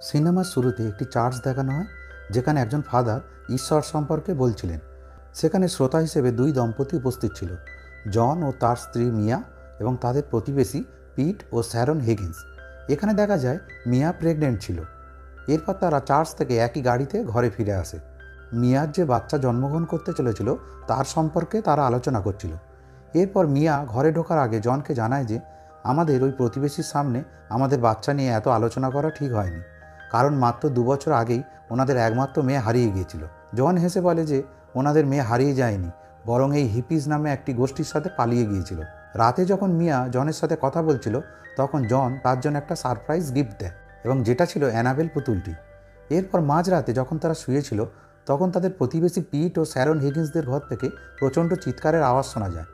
সিনেমার শুরুতে একটি চার্চ দেখানো হয়, যেখানে একজন ফাদার ঈশ্বর সম্পর্কে বলছিলেন। সেখানে শ্রোতা হিসেবে দুই দম্পতি উপস্থিত ছিল, জন ও তার স্ত্রী মিয়া এবং তাদের প্রতিবেশী পিট ও স্যারন হিগিন্স। এখানে দেখা যায় মিয়া প্রেগনেন্ট ছিল। এরপর তারা চার্চ থেকে একই গাড়িতে ঘরে ফিরে আসে। মিয়ার যে বাচ্চা জন্মগ্রহণ করতে চলেছিল তার সম্পর্কে তারা আলোচনা করছিল। এরপর মিয়া ঘরে ঢোকার আগে জনকে জানায় যে আমাদের ওই প্রতিবেশীর সামনে আমাদের বাচ্চা নিয়ে এত আলোচনা করা ঠিক হয়নি, কারণ মাত্র 2 বছর আগেই ওনাদের একমাত্র মেয়ে হারিয়ে গিয়েছিল। জন হেসে বলে যে ওনাদের মেয়ে হারিয়ে যায়নি, বরং এই হিপিস নামে একটি গোষ্ঠীর সাথে পালিয়ে গিয়েছিল। রাতে যখন মিয়া জনের সাথে কথা বলছিল, তখন জন তার জন্য একটা সারপ্রাইজ গিফট দেয়, এবং যেটা ছিল অ্যানাবেল পুতুলটি। এরপর মাঝরাতে যখন তারা শুয়েছিল, তখন তাদের প্রতিবেশী পিট ও স্যারন হিগিন্সদের ঘর থেকে প্রচণ্ড চিৎকারের আওয়াজ শোনা যায়।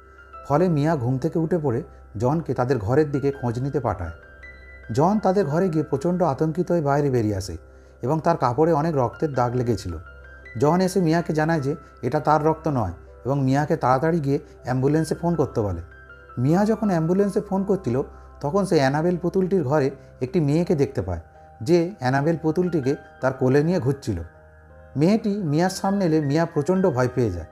ফলে মিয়া ঘুম থেকে উঠে পড়ে জনকে তাদের ঘরের দিকে খোঁজ নিতে পাঠায়। জন তাদের ঘরে গিয়ে প্রচণ্ড আতঙ্কিত হয়ে বাইরে বেরিয়ে আসে এবং তার কাপড়ে অনেক রক্তের দাগ লেগেছিল। জন এসে মিয়াকে জানায় যে এটা তার রক্ত নয়, এবং মিয়াকে তাড়াতাড়ি গিয়ে অ্যাম্বুলেন্সে ফোন করতে বলে। মিয়া যখন অ্যাম্বুলেন্সে ফোন করছিল, তখন সে অ্যানাবেল পুতুলটির ঘরে একটি মেয়েকে দেখতে পায়, যে অ্যানাবেল পুতুলটিকে তার কোলে নিয়ে ঘুরছিল। মেয়েটি মিয়ার সামনে এলে মিয়া প্রচণ্ড ভয় পেয়ে যায়।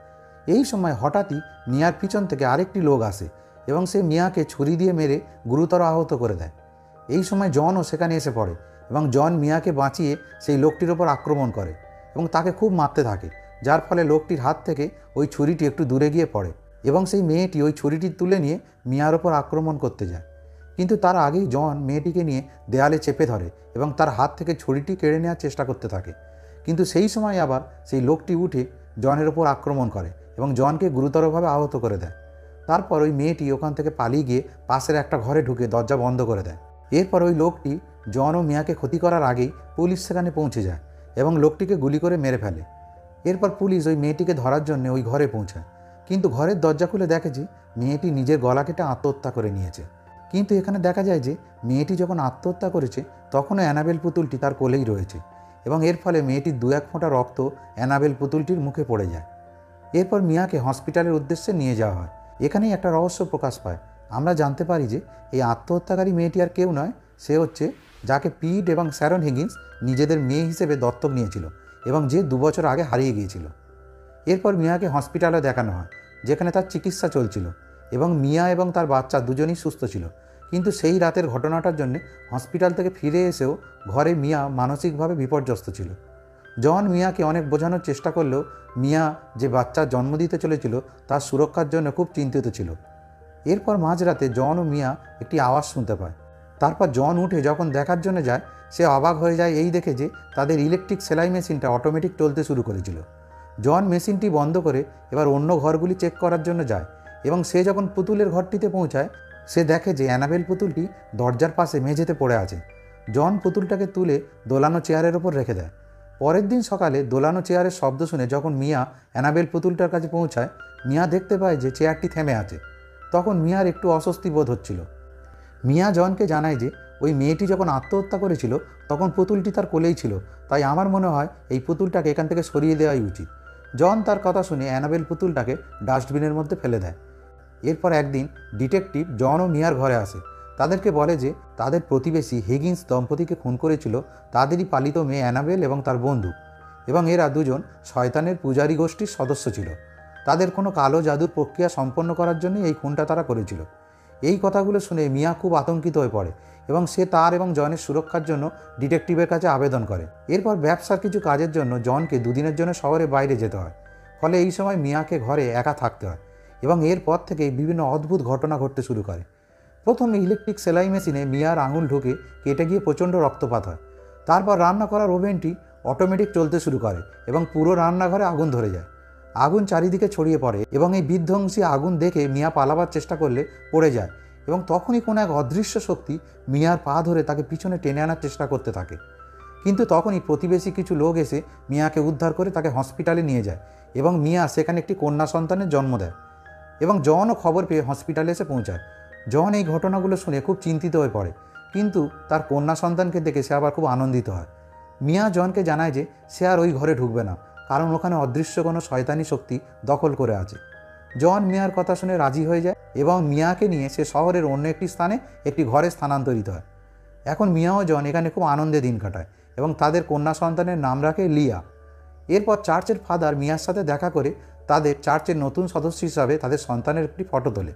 এই সময় হঠাৎই মিয়ার পিছন থেকে আরেকটি লোক আসে এবং সে মিয়াকে ছুরি দিয়ে মেরে গুরুতর আহত করে দেয়। এই সময় জনও সেখানে এসে পড়ে এবং জন মিয়াকে বাঁচিয়ে সেই লোকটির ওপর আক্রমণ করে এবং তাকে খুব মারতে থাকে, যার ফলে লোকটির হাত থেকে ওই ছুরিটি একটু দূরে গিয়ে পড়ে এবং সেই মেয়েটি ওই ছুরিটি তুলে নিয়ে মিয়ার ওপর আক্রমণ করতে যায়। কিন্তু তার আগেই জন মেয়েটিকে নিয়ে দেয়ালে চেপে ধরে এবং তার হাত থেকে ছুরিটি কেড়ে নেওয়ার চেষ্টা করতে থাকে। কিন্তু সেই সময় আবার সেই লোকটি উঠে জনের ওপর আক্রমণ করে এবং জনকে গুরুতরভাবে আহত করে দেয়। তারপর ওই মেয়েটি ওখান থেকে পালিয়ে গিয়ে পাশের একটা ঘরে ঢুকে দরজা বন্ধ করে দেয়। এরপর ওই লোকটি জন ও মিয়াকে ক্ষতি করার আগেই পুলিশ সেখানে পৌঁছে যায় এবং লোকটিকে গুলি করে মেরে ফেলে। এরপর পুলিশ ওই মেয়েটিকে ধরার জন্য ওই ঘরে পৌঁছায়, কিন্তু ঘরের দরজা খুলে দেখে যে মেয়েটি নিজের গলা কেটে আত্মহত্যা করে নিয়েছে। কিন্তু এখানে দেখা যায় যে মেয়েটি যখন আত্মহত্যা করেছে, তখনও অ্যানাবেল পুতুলটি তার কোলেই রয়েছে, এবং এর ফলে মেয়েটির 2-1 ফোঁটা রক্ত অ্যানাবেল পুতুলটির মুখে পড়ে যায়। এরপর মিয়াকে হসপিটালের উদ্দেশ্যে নিয়ে যাওয়া হয়। এখানেই একটা রহস্য প্রকাশ পায়। আমরা জানতে পারি যে এই আত্মহত্যাকারী মেয়েটি আর কেউ নয়, সে হচ্ছে যাকে পিট এবং স্যারন হিগিন্স নিজেদের মেয়ে হিসেবে দত্তক নিয়েছিল এবং যে 2 বছর আগে হারিয়ে গিয়েছিল। এরপর মিয়াকে হসপিটালে দেখানো হয়, যেখানে তার চিকিৎসা চলছিল, এবং মিয়া এবং তার বাচ্চা দুজনই সুস্থ ছিল। কিন্তু সেই রাতের ঘটনাটার জন্য হসপিটাল থেকে ফিরে এসেও ঘরে মিয়া মানসিকভাবে বিপর্যস্ত ছিল। জন মিয়াকে অনেক বোঝানোর চেষ্টা করলেও মিয়া যে বাচ্চার জন্ম দিতে চলেছিল তার সুরক্ষার জন্য খুব চিন্তিত ছিল। এরপর মাঝরাতে জন ও মিয়া একটি আওয়াজ শুনতে পায়। তারপর জন উঠে যখন দেখার জন্য যায়, সে অবাক হয়ে যায় এই দেখে যে তাদের ইলেকট্রিক সেলাই মেশিনটা অটোমেটিক চলতে শুরু করেছিল। জন মেশিনটি বন্ধ করে এবার অন্য ঘরগুলি চেক করার জন্য যায়, এবং সে যখন পুতুলের ঘরটিতে পৌঁছায়, সে দেখে যে অ্যানাবেল পুতুলটি দরজার পাশে মেঝেতে পড়ে আছে। জন পুতুলটাকে তুলে দোলানো চেয়ারের ওপর রেখে দেয়। পরের দিন সকালে দোলানো চেয়ারের শব্দ শুনে যখন মিয়া অ্যানাবেল পুতুলটার কাছে পৌঁছায়, মিয়া দেখতে পায় যে চেয়ারটি থেমে আছে। তখন মিয়ার একটু অস্বস্তি বোধ হচ্ছিল। মিয়া জনকে জানায় যে ওই মেয়েটি যখন আত্মহত্যা করেছিল তখন পুতুলটি তার কোলেই ছিল, তাই আমার মনে হয় এই পুতুলটাকে এখান থেকে সরিয়ে দেওয়াই উচিত। জন তার কথা শুনে অ্যানাবেল পুতুলটাকে ডাস্টবিনের মধ্যে ফেলে দেয়। এরপর একদিন ডিটেকটিভ জন ও মিয়ার ঘরে আসে। তাদেরকে বলে যে তাদের প্রতিবেশী হিগিন্স দম্পতিকে খুন করেছিল তাদেরই পালিত মেয়ে অ্যানাবেল এবং তার বন্ধু, এবং এরা দুজন শয়তানের পূজারী গোষ্ঠীর সদস্য ছিল। তাদের কোনো কালো জাদুর প্রক্রিয়া সম্পন্ন করার জন্য এই খুনটা তারা করেছিল। এই কথাগুলো শুনে মিয়া খুব আতঙ্কিত হয়ে পড়ে এবং সে তার এবং জনের সুরক্ষার জন্য ডিটেকটিভের কাছে আবেদন করে। এরপর ব্যবসার কিছু কাজের জন্য জনকে 2 দিনের জন্য শহরে বাইরে যেতে হয়। ফলে এই সময় মিয়াকে ঘরে একা থাকতে হয়, এবং এরপর থেকেই বিভিন্ন অদ্ভুত ঘটনা ঘটতে শুরু করে। প্রথমে ইলেকট্রিক সেলাই মেশিনে মিয়ার আঙুল ঢুকে কেটে গিয়ে প্রচণ্ড রক্তপাত হয়। তারপর রান্না করার ওভেনটি অটোমেটিক চলতে শুরু করে এবং পুরো রান্নাঘরে আগুন ধরে যায়। আগুন চারিদিকে ছড়িয়ে পড়ে এবং এই বিধ্বংসী আগুন দেখে মিয়া পালাবার চেষ্টা করলে পড়ে যায়, এবং তখনই কোনো এক অদৃশ্য শক্তি মিয়ার পা ধরে তাকে পিছনে টেনে আনার চেষ্টা করতে থাকে। কিন্তু তখনই প্রতিবেশী কিছু লোক এসে মিয়াকে উদ্ধার করে তাকে হসপিটালে নিয়ে যায়, এবং মিয়া সেখানে একটি কন্যা সন্তানের জন্ম দেয়, এবং জনও খবর পেয়ে হসপিটালে এসে পৌঁছায়। জন এই ঘটনাগুলো শুনে খুব চিন্তিত হয়ে পড়ে, কিন্তু তার কন্যা সন্তানকে দেখে সে আবার খুব আনন্দিত হয়। মিয়া জনকে জানায় যে সে আর ওই ঘরে ঢুকবে না, কারণ ওখানে অদৃশ্য কোনো শয়তানি শক্তি দখল করে আছে। জন মিয়ার কথা শুনে রাজি হয়ে যায় এবং মিয়াকে নিয়ে সে শহরের অন্য একটি স্থানে একটি ঘরে স্থানান্তরিত হয়। এখন মিয়া ও জন এখানে খুব আনন্দে দিন কাটায় এবং তাদের কন্যা সন্তানের নাম রাখে লিয়া। এরপর চার্চের ফাদার মিয়ার সাথে দেখা করে তাদের চার্চের নতুন সদস্য হিসাবে তাদের সন্তানের একটি ফটো তোলে।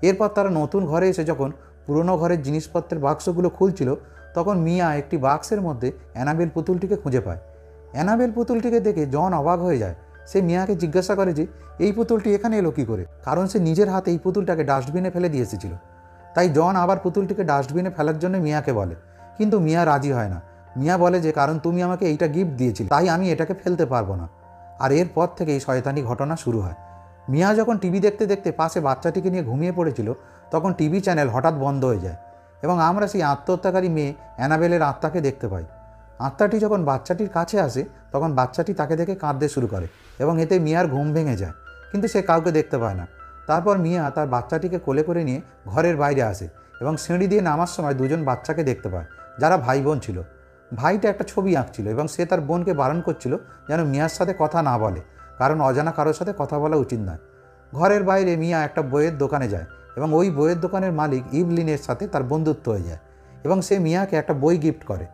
এরপর তারা নতুন ঘরে এসে যখন পুরনো ঘরের জিনিসপত্রের বাক্সগুলো খুলছিল, তখন মিয়া একটি বাক্সের মধ্যে অ্যানাবেল পুতুলটিকে খুঁজে পায়। অ্যানাবেল পুতুলটিকে দেখে জন অবাক হয়ে যায়। সে মিয়াকে জিজ্ঞাসা করে যে এই পুতুলটি এখানে এলো কী করে, কারণ সে নিজের হাতে এই পুতুলটাকে ডাস্টবিনে ফেলে দিয়ে এসেছিল। তাই জন আবার পুতুলটিকে ডাস্টবিনে ফেলার জন্য মিয়াকে বলে, কিন্তু মিয়া রাজি হয় না। মিয়া বলে যে কারণ তুমি আমাকে এইটা গিফট দিয়েছিলে, তাই আমি এটাকে ফেলতে পারবো না। আর এরপর থেকে এই শয়তানি ঘটনা শুরু হয়। মিয়া যখন টিভি দেখতে দেখতে পাশে বাচ্চাটিকে নিয়ে ঘুমিয়ে পড়েছিল, তখন টিভি চ্যানেল হঠাৎ বন্ধ হয়ে যায় এবং আমরা সেই আত্মহত্যাকারী মেয়ে অ্যানাবেলের আত্মাকে দেখতে পাই। আত্মাটি যখন বাচ্চাটির কাছে আসে, তখন বাচ্চাটি তাকে দেখে কাঁদতে শুরু করে এবং এতে মিয়ার ঘুম ভেঙে যায়, কিন্তু সে কাউকে দেখতে পায় না। তারপর মিয়া তার বাচ্চাটিকে কোলে করে নিয়ে ঘরের বাইরে আসে এবং সিঁড়ি দিয়ে নামার সময় দুজন বাচ্চাকে দেখতে পায়, যারা ভাই বোন ছিল। ভাইটা একটা ছবি আঁকছিল এবং সে তার বোনকে বারণ করছিল যেন মিয়ার সাথে কথা না বলে, কারণ অজানা কারোর সাথে কথা বলা উচিত নয়। ঘরের বাইরে মিয়া একটা বইয়ের দোকানে যায় এবং ওই বইয়ের দোকানের মালিক ইভলিনের সাথে তার বন্ধুত্ব হয়ে যায় এবং সে মিয়াকে একটা বই গিফট করে।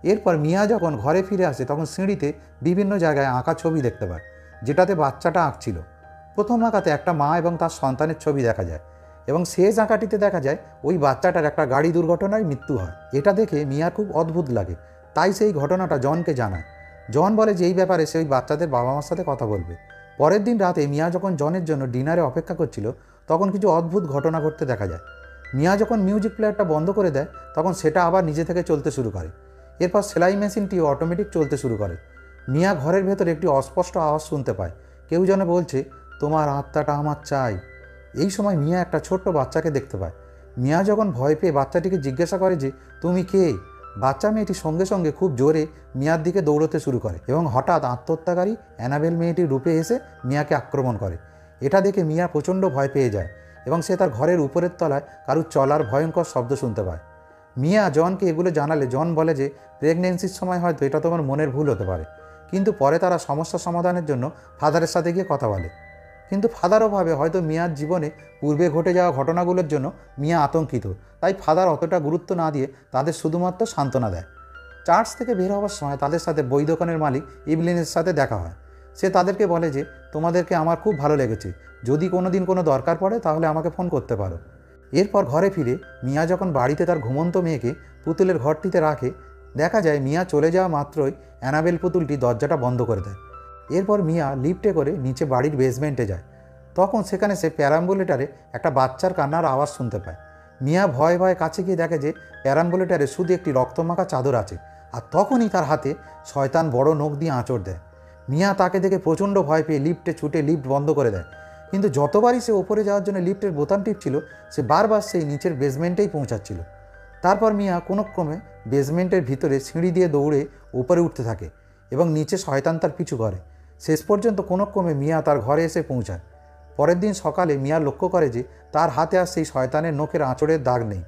এরপর মিয়া যখন ঘরে ফিরে আসে, তখন সিঁড়িতে বিভিন্ন জায়গায় আঁকা ছবি দেখতে পায়, যেটাতে বাচ্চাটা আঁকছিল। প্রথম আঁকাতে একটা মা এবং তার সন্তানের ছবি দেখা যায় এবং শেষ আঁকাটিতে দেখা যায় ওই বাচ্চাটার একটা গাড়ি দুর্ঘটনায় মৃত্যু হয়। এটা দেখে মিয়ার খুব অদ্ভুত লাগে, তাই সেই ঘটনাটা জনকে জানায়। জন বলে যে এই ব্যাপারে সে ওই বাচ্চাদের বাবা মার সাথে কথা বলবে। পরের দিন রাতে মিয়া যখন জনের জন্য ডিনারে অপেক্ষা করছিল, তখন কিছু অদ্ভুত ঘটনা ঘটতে দেখা যায়। মিয়া যখন মিউজিক প্লেয়ারটা বন্ধ করে দেয়, তখন সেটা আবার নিজে থেকে চলতে শুরু করে। এরপর সেলাই মেশিনটি অটোমেটিক চলতে শুরু করে। মিয়া ঘরের ভেতরে একটি অস্পষ্ট আওয়াজ শুনতে পায়, কেউ যেন বলছে, তোমার আত্মাটা আমার চাই। এই সময় মিয়া একটা ছোট্ট বাচ্চাকে দেখতে পায়। মিয়া যখন ভয় পেয়ে বাচ্চাটিকে জিজ্ঞাসা করে যে তুমি কে, বাচ্চা মেয়েটি সঙ্গে সঙ্গে খুব জোরে মিয়ার দিকে দৌড়তে শুরু করে এবং হঠাৎ আত্মহত্যাকারী অ্যানাবেল মেয়েটির রূপে এসে মিয়াকে আক্রমণ করে। এটা দেখে মিয়া প্রচণ্ড ভয় পেয়ে যায় এবং সে তার ঘরের উপরের তলায় কারুর চলার ভয়ঙ্কর শব্দ শুনতে পায়। মিয়া জনকে এগুলো জানালে জন বলে যে প্রেগনেন্সির সময় হয়তো এটা তোমার মনের ভুল হতে পারে, কিন্তু পরে তারা সমস্যা সমাধানের জন্য ফাদারের সাথে গিয়ে কথা বলে। কিন্তু ফাদারও ভাবে হয়তো মিয়ার জীবনে পূর্বে ঘটে যাওয়া ঘটনাগুলোর জন্য মিয়া আতঙ্কিত, তাই ফাদার অতটা গুরুত্ব না দিয়ে তাদের শুধুমাত্র সান্ত্বনা দেয়। চার্চ থেকে বের হওয়ার সময় তাদের সাথে বই দোকানের মালিক ইভলিনের সাথে দেখা হয়। সে তাদেরকে বলে যে তোমাদেরকে আমার খুব ভালো লেগেছে, যদি কোনো দিন কোনো দরকার পড়ে তাহলে আমাকে ফোন করতে পারো। এরপর ঘরে ফিরে মিয়া যখন বাড়িতে তার ঘুমন্ত মেয়েকে পুতুলের ঘরটিতে রাখে, দেখা যায় মিয়া চলে যাওয়া মাত্রই অ্যানাবেল পুতুলটি দরজাটা বন্ধ করে দেয়। এরপর মিয়া লিফটে করে নিচে বাড়ির বেসমেন্টে যায়। তখন সেখানে সে প্যারাম্বুলেটারে একটা বাচ্চার কান্নার আওয়াজ শুনতে পায়। মিয়া ভয়ে ভয়ে কাছে গিয়ে দেখে যে প্যারাম্বুলেটারে শুধু একটি রক্তমাখা চাদর আছে, আর তখনই তার হাতে শয়তান বড় নখ দিয়ে আঁচড় দেয়। মিয়া তাকে দেখে প্রচণ্ড ভয় পেয়ে লিফটে ছুটে লিফট বন্ধ করে দেয়, কিন্তু যতবারই সে ওপরে যাওয়ার জন্য লিফটের বোতাম টিপছিল, সে বারবার সেই নিচের বেসমেন্টেই পৌঁছাচ্ছিল। তারপর মিয়া কোনো ক্রমে বেসমেন্টের ভিতরে সিঁড়ি দিয়ে দৌড়ে উপরে উঠতে থাকে এবং নিচে শয়তান তার পিছু করে। শেষ পর্যন্ত কোনো ক্রমে মিয়া তার ঘরে এসে পৌঁছায়। পরের দিন সকালে মিয়া লক্ষ্য করে যে তার হাতে আর সেই শয়তানের নখের আঁচড়ের দাগ নেই।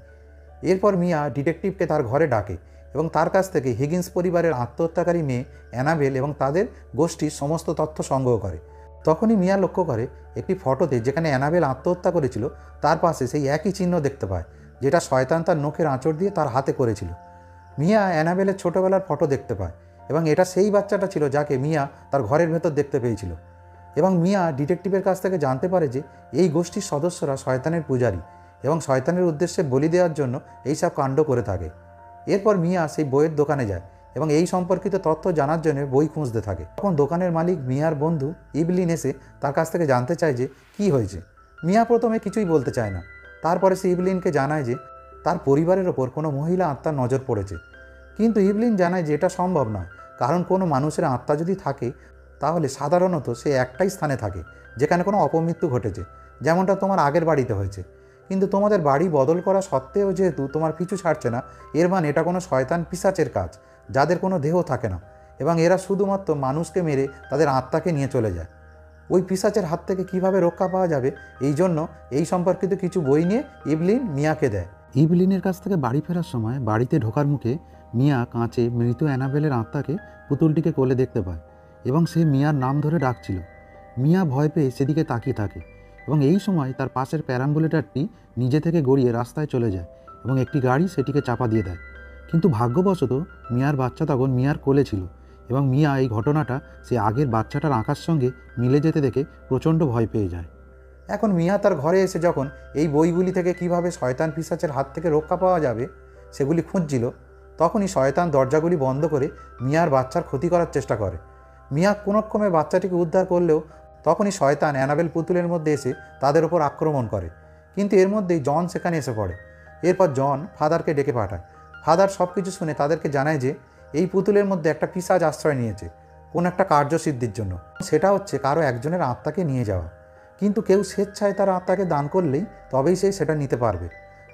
এরপর মিয়া ডিটেকটিভকে তার ঘরে ডাকে এবং তার কাছ থেকে হিগিন্স পরিবারের আত্মহত্যাকারী মেয়ে অ্যানাবেল এবং তাদের গোষ্ঠীর সমস্ত তথ্য সংগ্রহ করে। তখনই মিয়া লক্ষ্য করে একটি ফটোতে যেখানে অ্যানাবেল আত্মহত্যা করেছিল, তার পাশে সেই একই চিহ্ন দেখতে পায় যেটা শয়তান তার নখের আঁচড় দিয়ে তার হাতে করেছিল। মিয়া অ্যানাবেলের ছোটোবেলার ফটো দেখতে পায় এবং এটা সেই বাচ্চাটা ছিল যাকে মিয়া তার ঘরের ভেতর দেখতে পেয়েছিল। এবং মিয়া ডিটেকটিভের কাছ থেকে জানতে পারে যে এই গোষ্ঠীর সদস্যরা শয়তানের পূজারী এবং শয়তানের উদ্দেশ্যে বলি দেওয়ার জন্য এইসব কাণ্ড করে থাকে। এরপর মিয়া সেই বইয়ের দোকানে যায় এবং এই সম্পর্কিত তথ্য জানার জন্য বই খুঁজতে থাকে। তখন দোকানের মালিক মিয়ার বন্ধু ইভলিন এসে তার কাছ থেকে জানতে চায় যে কী হয়েছে। মিয়া প্রথমে কিছুই বলতে চায় না। তারপরে সে ইভলিনকে জানায় যে তার পরিবারের ওপর কোনো মহিলা আত্মার নজর পড়েছে, কিন্তু ইভলিন জানায় যে এটা সম্ভব নয়, কারণ কোনো মানুষের আত্মা যদি থাকে তাহলে সাধারণত সে একটাই স্থানে থাকে যেখানে কোনো অপমৃত্যু ঘটেছে, যেমনটা তোমার আগের বাড়িতে হয়েছে। কিন্তু তোমাদের বাড়ি বদল করা সত্ত্বেও যেহেতু তোমার পিছু ছাড়ছে না, এর মানে এটা কোনো শয়তান পিশাচের কাজ, যাদের কোনো দেহ থাকে না এবং এরা শুধুমাত্র মানুষকে মেরে তাদের আত্মাকে নিয়ে চলে যায়। ওই পিশাচের হাত থেকে কিভাবে রক্ষা পাওয়া যাবে, এই জন্য এই সম্পর্কিত কিছু বই নিয়ে ইভলিন মিয়াকে দেয়। ইভলিনের কাছ থেকে বাড়ি ফেরার সময় বাড়িতে ঢোকার মুখে মিয়া কাঁচে মৃত অ্যানাবেলের আত্মাকে পুতুলটিকে কোলে দেখতে পায় এবং সে মিয়ার নাম ধরে ডাকছিল। মিয়া ভয় পেয়ে সেদিকে তাকিয়ে থাকে এবং এই সময় তার পাশের প্যারাম্বুলেটারটি নিজে থেকে গড়িয়ে রাস্তায় চলে যায় এবং একটি গাড়ি সেটিকে চাপা দিয়ে দেয়। কিন্তু ভাগ্যবশত মিয়ার বাচ্চা তখন মিয়ার কোলে ছিল এবং মিয়া এই ঘটনাটা সে আগের বাচ্চাটার আঁকার সঙ্গে মিলে যেতে দেখে প্রচণ্ড ভয় পেয়ে যায়। এখন মিয়া তার ঘরে এসে যখন এই বইগুলি থেকে কিভাবে শয়তান পিশাচের হাত থেকে রক্ষা পাওয়া যাবে সেগুলি খুঁজছিল, তখনই শয়তান দরজাগুলি বন্ধ করে মিয়ার বাচ্চার ক্ষতি করার চেষ্টা করে। মিয়া কোনোক্রমে বাচ্চাটিকে উদ্ধার করলেও তখনই শয়তান অ্যানাবেল পুতুলের মধ্যে এসে তাদের ওপর আক্রমণ করে। কিন্তু এর মধ্যেই জন সেখানে এসে পড়ে। এরপর জন ফাদারকে ডেকে পাঠায়। ফাদার সব কিছু শুনে তাদেরকে জানায় যে এই পুতুলের মধ্যে একটা পিশাচ আশ্রয় নিয়েছে কোনো একটা কার্যসিদ্ধির জন্য। সেটা হচ্ছে কারো একজনের আত্মাকে নিয়ে যাওয়া। কিন্তু কেউ স্বেচ্ছায় তার আত্মাকে দান করলেই তবেই সে সেটা নিতে পারবে।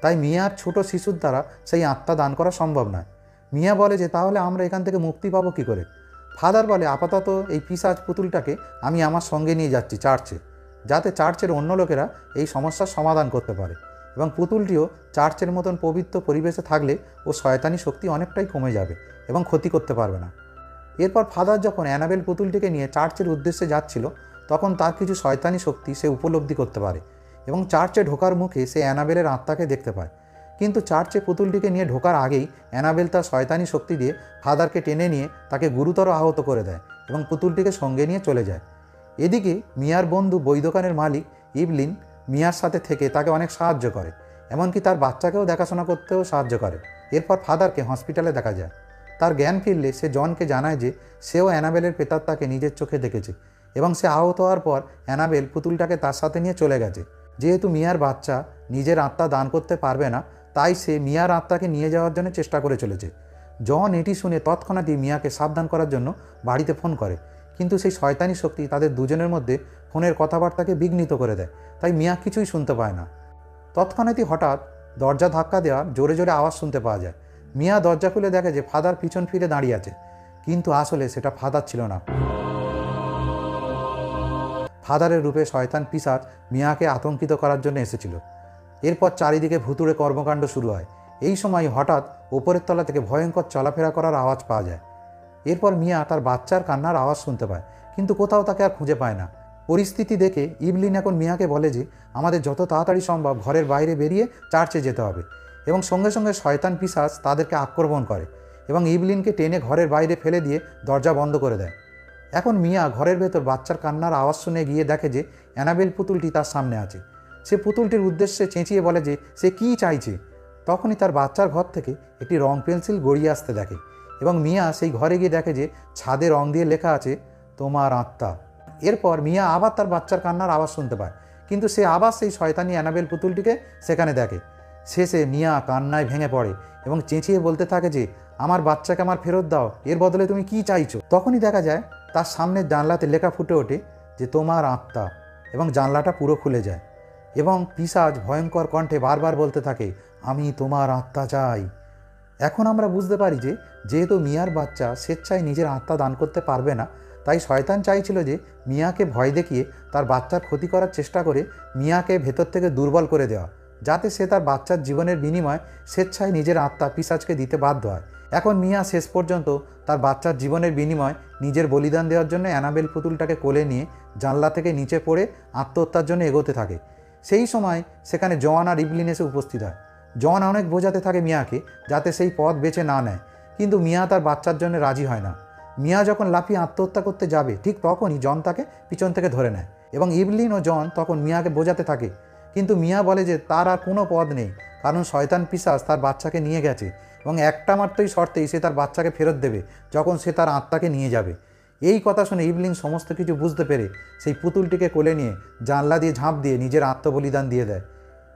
তাই মিয়ার ছোট শিশুর দ্বারা সেই আত্মা দান করা সম্ভব নয়। মিয়া বলে যে তাহলে আমরা এখান থেকে মুক্তি পাবো কী করে? ফাদার বলে আপাতত এই পিশাচ পুতুলটাকে আমি আমার সঙ্গে নিয়ে যাচ্ছি চার্চে, যাতে চার্চের অন্য লোকেরা এই সমস্যার সমাধান করতে পারে এবং পুতুলটিও চার্চের মতন পবিত্র পরিবেশে থাকলে ও শয়তানি শক্তি অনেকটাই কমে যাবে এবং ক্ষতি করতে পারবে না। এরপর ফাদার যখন অ্যানাবেল পুতুলটিকে নিয়ে চার্চের উদ্দেশ্যে যাচ্ছিল তখন তার কিছু শয়তানি শক্তি সে উপলব্ধি করতে পারে এবং চার্চে ঢোকার মুখে সে অ্যানাবেলের আত্মাকে দেখতে পায়। কিন্তু চার্চে পুতুলটিকে নিয়ে ঢোকার আগেই অ্যানাবেল তার শয়তানি শক্তি দিয়ে ফাদারকে টেনে নিয়ে তাকে গুরুতর আহত করে দেয় এবং পুতুলটিকে সঙ্গে নিয়ে চলে যায়। এদিকে মিয়ার বন্ধু বই দোকানের মালিক ইভলিন মিয়ার সাথে থেকে তাকে অনেক সাহায্য করে, এমনকি তার বাচ্চাকেও দেখাশোনা করতেও সাহায্য করে। এরপর ফাদারকে হসপিটালে দেখা যায়। তার জ্ঞান ফিরলে সে জনকে জানায় যে সেও অ্যানাবেলের প্রেতাত্মাকে নিজের চোখে দেখেছে এবং সে আহত হওয়ার পর অ্যানাবেল পুতুলটাকে তার সাথে নিয়ে চলে গেছে। যেহেতু মিয়ার বাচ্চা নিজের আত্মা দান করতে পারবে না, তাই সে মিয়ার আত্মাকে নিয়ে যাওয়ার জন্য চেষ্টা করে চলেছে। জন এটি শুনে তৎক্ষণাৎই মিয়াকে সাবধান করার জন্য বাড়িতে ফোন করে, কিন্তু সেই শয়তানি শক্তি তাদের দুজনের মধ্যে ফোনের কথাবার্তাকে বিঘ্নিত করে দেয়, তাই মিয়া কিছুই শুনতে পায় না। তৎক্ষণাৎই হঠাৎ দরজা ধাক্কা দেওয়ার জোরে জোরে আওয়াজ শুনতে পাওয়া যায়। মিয়া দরজা খুলে দেখে যে ফাদার পিছন ফিরে দাঁড়িয়ে আছে, কিন্তু আসলে সেটা ফাদার ছিল না। ফাদারের রূপে শয়তান পিশাচ মিয়াকে আতঙ্কিত করার জন্য এসেছিল। এরপর চারিদিকে ভুতুড়ে কর্মকাণ্ড শুরু হয়। এই সময় হঠাৎ ওপরের তলা থেকে ভয়ঙ্কর চলাফেরা করার আওয়াজ পাওয়া যায়। এরপর মিয়া তার বাচ্চার কান্নার আওয়াজ শুনতে পায়, কিন্তু কোথাও তাকে আর খুঁজে পায় না। পরিস্থিতি দেখে ইভলিন এখন মিয়াকে বলে যে আমাদের যত তাড়াতাড়ি সম্ভব ঘরের বাইরে বেরিয়ে চার্চে যেতে হবে এবং সঙ্গে সঙ্গে শয়তান পিশাচ তাদেরকে আক্রমণ করে এবং ইভলিনকে টেনে ঘরের বাইরে ফেলে দিয়ে দরজা বন্ধ করে দেয়। এখন মিয়া ঘরের ভেতর বাচ্চার কান্নার আওয়াজ শুনে গিয়ে দেখে যে অ্যানাবেল পুতুলটি তার সামনে আছে। সে পুতুলটির উদ্দেশ্যে চেঁচিয়ে বলে যে সে কী চাইছে। তখনই তার বাচ্চার ঘর থেকে একটি রং পেন্সিল গড়িয়ে আসতে দেখে এবং মিয়া সেই ঘরে গিয়ে দেখে যে ছাদে রং দিয়ে লেখা আছে তোমার আত্মা। এরপর মিয়া আবার তার বাচ্চার কান্নার আওয়াজ শুনতে পায়, কিন্তু সে আবার সেই শয়তানি অ্যানাবেল পুতুলটিকে সেখানে দেখে। শেষে মিয়া কান্নায় ভেঙে পড়ে এবং চেঁচিয়ে বলতে থাকে যে আমার বাচ্চাকে আমার ফেরত দাও, এর বদলে তুমি কি চাইছো? তখনই দেখা যায় তার সামনের জানলাতে লেখা ফুটে ওঠে যে তোমার আত্মা, এবং জানলাটা পুরো খুলে যায় এবং পিশাচ ভয়ঙ্কর কণ্ঠে বারবার বলতে থাকে আমি তোমার আত্মা চাই। এখন আমরা বুঝতে পারি যে যেহেতু মিয়ার বাচ্চা স্বেচ্ছায় নিজের আত্মা দান করতে পারবে না, তাই শয়তান চাইছিল যে মিয়াকে ভয় দেখিয়ে তার বাচ্চার ক্ষতি করার চেষ্টা করে মিয়াকে ভেতর থেকে দুর্বল করে দেওয়া, যাতে সে তার বাচ্চার জীবনের বিনিময়ে স্বেচ্ছায় নিজের আত্মা পিশাচকে দিতে বাধ্য হয়। এখন মিয়া শেষ পর্যন্ত তার বাচ্চার জীবনের বিনিময়ে নিজের বলিদান দেওয়ার জন্য অ্যানাবেল পুতুলটাকে কোলে নিয়ে জানলা থেকে নিচে পড়ে আত্মহত্যার জন্য এগোতে থাকে। সেই সময় সেখানে জন আর ইভলিন এসে উপস্থিত হয়। জন অনেক বোঝাতে থাকে মিয়াকে যাতে সেই পথ বেছে না নেয়, কিন্তু মিয়া তার বাচ্চার জন্য রাজি হয় না। মিয়া যখন লাফিয়ে আত্মহত্যা করতে যাবে ঠিক তখনই জন তাকে পিছন থেকে ধরে নেয় এবং ইভলিন ও জন তখন মিয়াকে বোঝাতে থাকে, কিন্তু মিয়া বলে যে তার আর কোনো পথ নেই, কারণ শয়তান পিশাচ তার বাচ্চাকে নিয়ে গেছে এবং একটা মাত্রই শর্তেই সে তার বাচ্চাকে ফেরত দেবে যখন সে তার আত্মাকে নিয়ে যাবে। এই কথা শুনে ইভলিন সমস্ত কিছু বুঝতে পেরে সেই পুতুলটিকে কোলে নিয়ে জানলা দিয়ে ঝাঁপ দিয়ে নিজের আত্মবলিদান দিয়ে দেয়।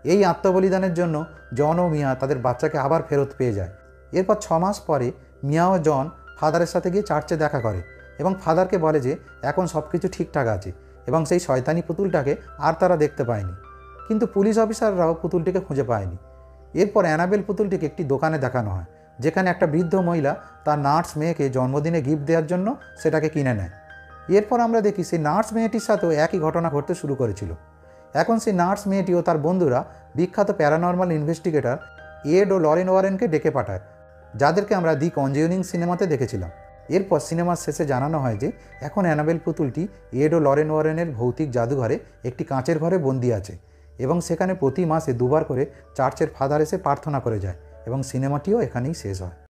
এই আত্মবলিদানের জন্য জন ও মিয়া তাদের বাচ্চাকে আবার ফেরত পেয়ে যায়। এরপর 6 মাস পরে মিয়া ও জন ফাদারের সাথে গিয়ে চার্চে দেখা করে এবং ফাদারকে বলে যে এখন সব কিছু ঠিকঠাক আছে এবং সেই শয়তানি পুতুলটাকে আর তারা দেখতে পায়নি। কিন্তু পুলিশ অফিসাররাও পুতুলটিকে খুঁজে পায়নি। এরপর অ্যানাবেল পুতুলটিকে একটি দোকানে দেখানো হয়, যেখানে একটা বৃদ্ধ মহিলা তার নার্স মেয়েকে জন্মদিনে গিফট দেওয়ার জন্য সেটাকে কিনে নেয়। এরপর আমরা দেখি সেই নার্স মেয়েটির সাথেও একই ঘটনা ঘটতে শুরু করেছিল। এখন সেই নার্স মেয়েটি ও তার বন্ধুরা বিখ্যাত প্যারানর্মাল ইনভেস্টিগেটর এড ও লরেন ওয়ারেনকে ডেকে পাঠায়, যাদেরকে আমরা দি কনজিউরিং সিনেমাতে দেখেছিলাম। এরপর সিনেমার শেষে জানানো হয় যে এখন অ্যানাবেল পুতুলটি এড ও লরেন ওয়ারেনের ভৌতিক জাদুঘরে একটি কাঁচের ঘরে বন্দি আছে এবং সেখানে প্রতি মাসে 2বার করে চার্চের ফাদার এসে প্রার্থনা করে যায় এবং সিনেমাটিও এখানেই শেষ হয়।